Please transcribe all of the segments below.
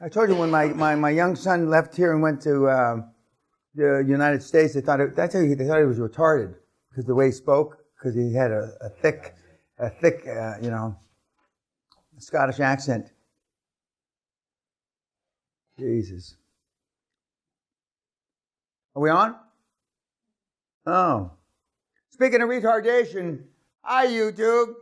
I told you when my young son left here and went to the United States, they thought he was retarded because the way he spoke, because he had a thick, Scottish accent. Jesus. Are we on? Oh. Speaking of retardation, hi YouTube.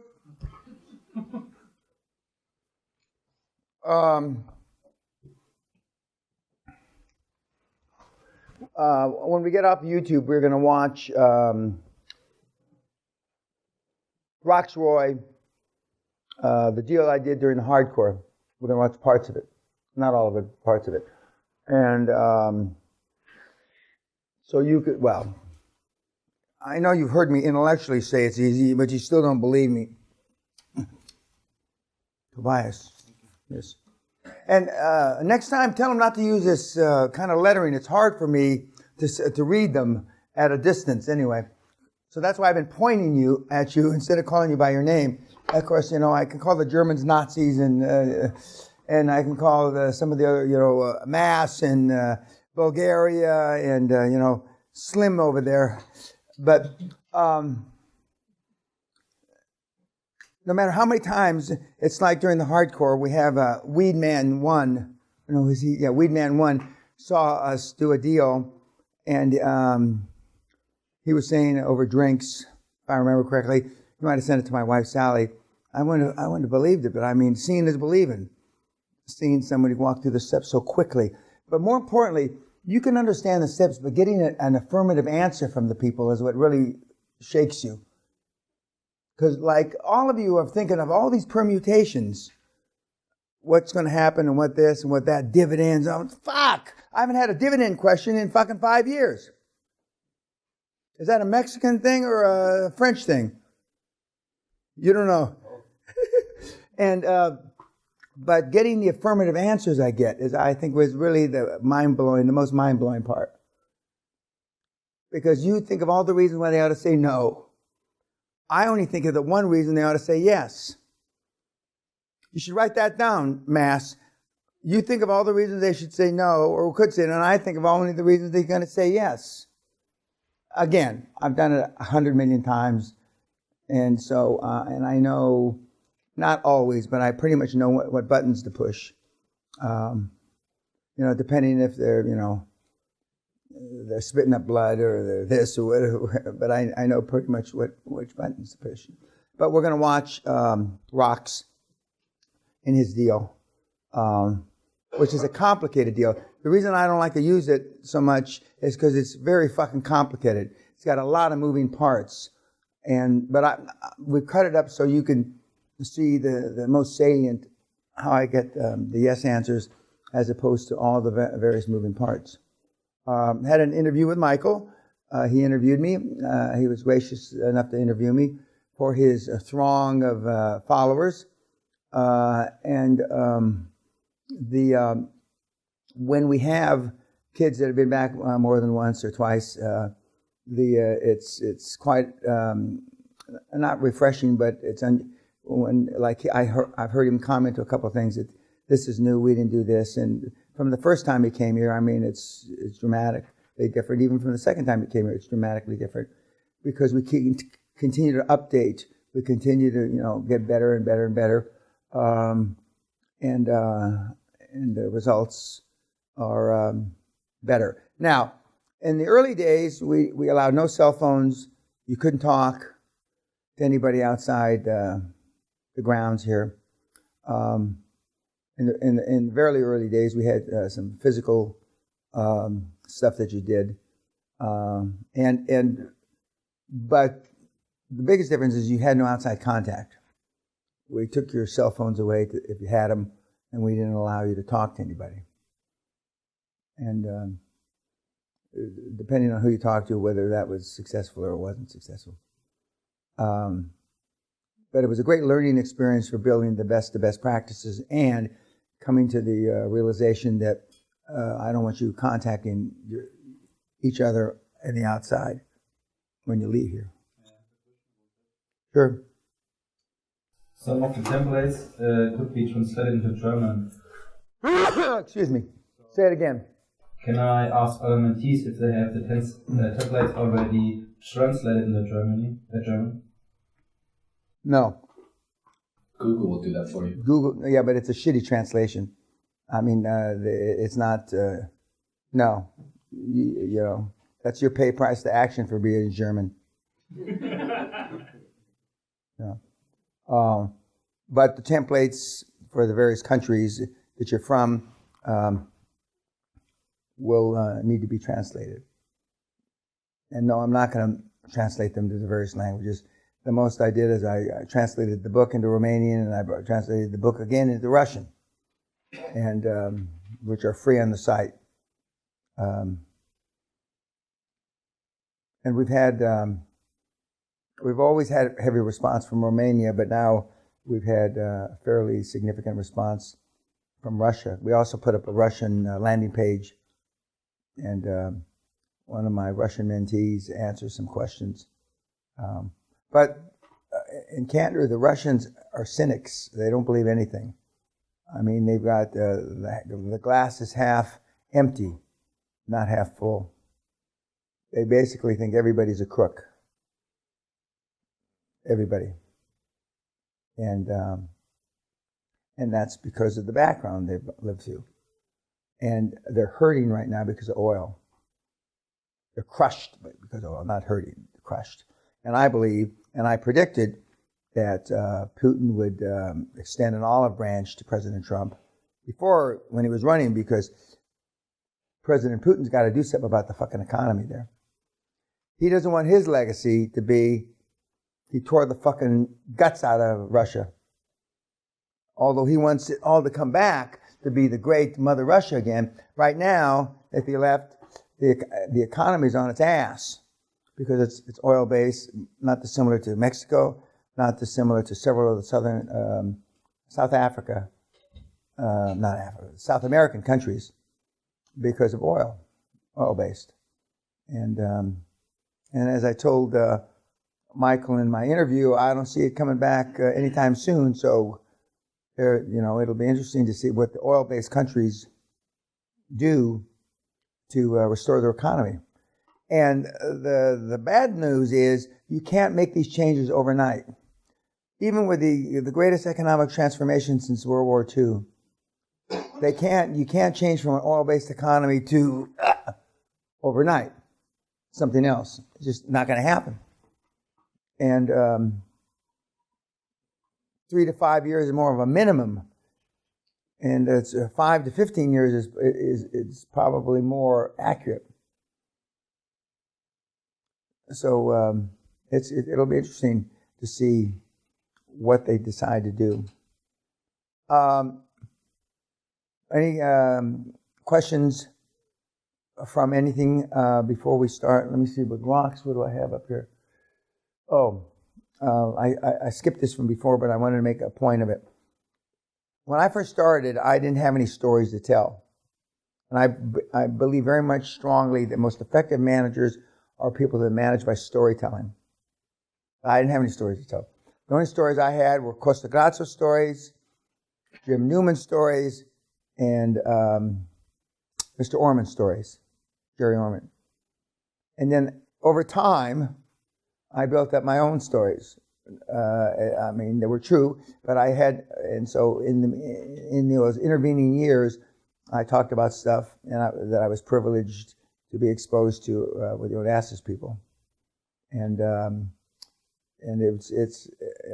When we get off YouTube, we're going to watch Roxroy, the deal I did during the hardcore. We're going to watch parts of it. Not all of it, parts of it. And so you could, well, I know you've heard me intellectually say it's easy, but you still don't believe me. Tobias. Yes. And next time, tell them not to use this kind of lettering. It's hard for me to read them at a distance anyway. So that's why I've been pointing at you instead of calling you by your name. Of course, I can call the Germans Nazis and I can call some of the other, Mass and Bulgaria and, Slim over there. But no matter how many times, it's like during the hardcore, we have Weed Man 1. Weed Man 1 saw us do a deal, and he was saying over drinks, if I remember correctly, he might have sent it to my wife, Sally. I wouldn't have believed it, but I mean, seeing is believing. Seeing somebody walk through the steps so quickly. But more importantly, you can understand the steps, but getting an affirmative answer from the people is what really shakes you. Because like all of you are thinking of all these permutations, what's going to happen and what this and what that, dividends. Oh, fuck! I haven't had a dividend question in fucking 5 years. Is that a Mexican thing or a French thing? You don't know. And but getting the affirmative answers I get I think was really the most mind-blowing part. Because you think of all the reasons why they ought to say no. I only think of the one reason they ought to say yes. You should write that down, Mass. You think of all the reasons they should say no, or could say no, and I think of only the reasons they're going to say yes. Again, I've done it 100 million times, and so, and I know, not always, but I pretty much know what buttons to push. Depending if they're, they're spitting up blood or they're this or whatever, but I know pretty much which buttons to push. But we're going to watch Rox in his deal, which is a complicated deal. The reason I don't like to use it so much is because it's very fucking complicated. It's got a lot of moving parts, but we cut it up so you can see the most salient, how I get the yes answers as opposed to all the various moving parts. Had an interview with Michael. He interviewed me. He was gracious enough to interview me for his throng of followers. When we have kids that have been back more than once or twice, it's quite not refreshing, but it's I've heard him comment to a couple of things that this is new. We didn't do this, and from the first time he came here, I mean, it's dramatically different. Even from the second time he came here, it's dramatically different because we continue to update. We continue to get better and better and better, and the results are better. Now, in the early days, we allowed no cell phones. You couldn't talk to anybody outside the grounds here. In the very early days, we had some physical stuff that you did, but the biggest difference is you had no outside contact. We took your cell phones away if you had them, and we didn't allow you to talk to anybody. And depending on who you talked to, whether that was successful or wasn't successful. But it was a great learning experience for building the best practices and coming to the realization that I don't want you contacting each other in the outside when you leave here. Sure. Some of the templates could be translated into German. Excuse me. Say it again. Can I ask other mentees if they have the templates already translated into German? No. Google will do that for you. Google, yeah, but it's a shitty translation. I mean, it's not. No, you know, that's your pay price to action for being German. No. But the templates for the various countries that you're from will need to be translated. And no, I'm not going to translate them to the various languages. The most I did is I translated the book into Romanian, and I translated the book again into Russian, and which are free on the site. And we've always had heavy response from Romania, but now we've had a fairly significant response from Russia. We also put up a Russian landing page, and one of my Russian mentees answers some questions. But in candor, the Russians are cynics. They don't believe anything. I mean, they've got the glass is half empty, not half full. They basically think everybody's a crook. Everybody. And that's because of the background they've lived through. And they're hurting right now because of oil. They're crushed because of oil, not hurting, crushed. And I believe, and I predicted that Putin would extend an olive branch to President Trump before, when he was running, because President Putin's got to do something about the fucking economy there. He doesn't want his legacy to be, he tore the fucking guts out of Russia. Although he wants it all to come back to be the great Mother Russia again. Right now, if he left, the economy's on its ass because it's oil-based, not dissimilar to Mexico, not dissimilar to several of the South American countries because of oil-based. And as I told Michael in my interview, I don't see it coming back anytime soon. So, it'll be interesting to see what the oil-based countries do to restore their economy. And the bad news is you can't make these changes overnight. Even with the greatest economic transformation since World War II, you can't change from an oil-based economy to overnight something else. It's just not going to happen. And 3 to 5 years is more of a minimum, and it's 5 to 15 years is probably more accurate. So it'll be interesting to see what they decide to do. Any questions from anything before we start? Let me see, with rocks, what do I have up here? I skipped this from before, but I wanted to make a point of it. When I first started, I didn't have any stories to tell. And I believe very much strongly that most effective managers are people that manage by storytelling. I didn't have any stories to tell. The only stories I had were Costa Grazzo stories, Jim Newman stories, and Mr. Orman stories, Jerry Orman. And then over time, I built up my own stories. I mean, they were true, but I had, and so in those intervening years, I talked about stuff that I was privileged to be exposed to with the Onassis people, and it's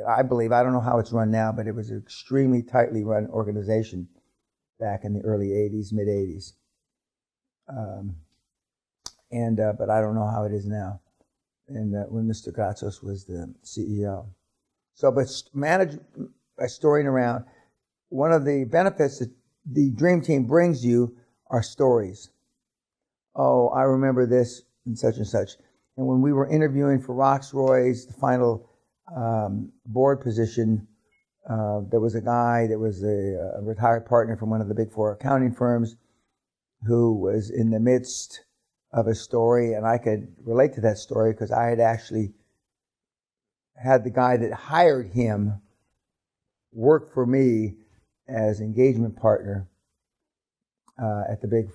I believe, I don't know how it's run now, but it was an extremely tightly run organization back in the early '80s, mid '80s, but I don't know how it is now. And when Mr. Gatzos was the CEO. So, but manage by storing around. One of the benefits that the Dream Team brings you are stories. Oh, I remember this and such and such. And when we were interviewing for Roxroy's, the final board position, there was a guy that was a retired partner from one of the big four accounting firms who was in the midst of a story, and I could relate to that story because I had actually had the guy that hired him work for me as engagement partner at the big,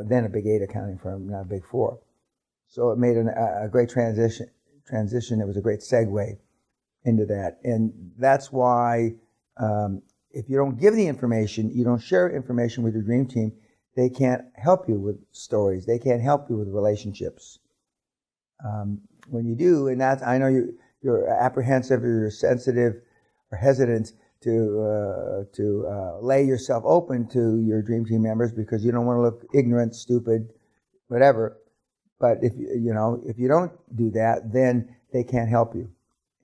then a big 8 accounting firm, not a big 4. So it made a great transition. It was a great segue into that. And that's why if you don't give the information, you don't share information with your dream team, they can't help you with stories. They can't help you with relationships. When you do, and that's, I know you're apprehensive, or you're sensitive, or hesitant to lay yourself open to your dream team members because you don't want to look ignorant, stupid, whatever. But if you don't do that, then they can't help you,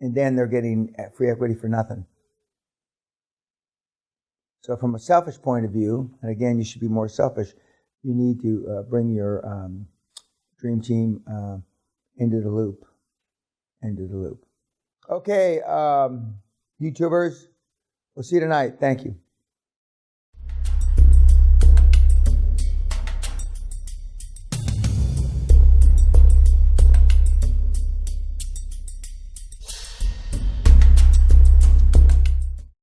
and then they're getting free equity for nothing. So from a selfish point of view, and again, you should be more selfish. You need to bring your dream team into the loop. Okay, YouTubers, we'll see you tonight. Thank you.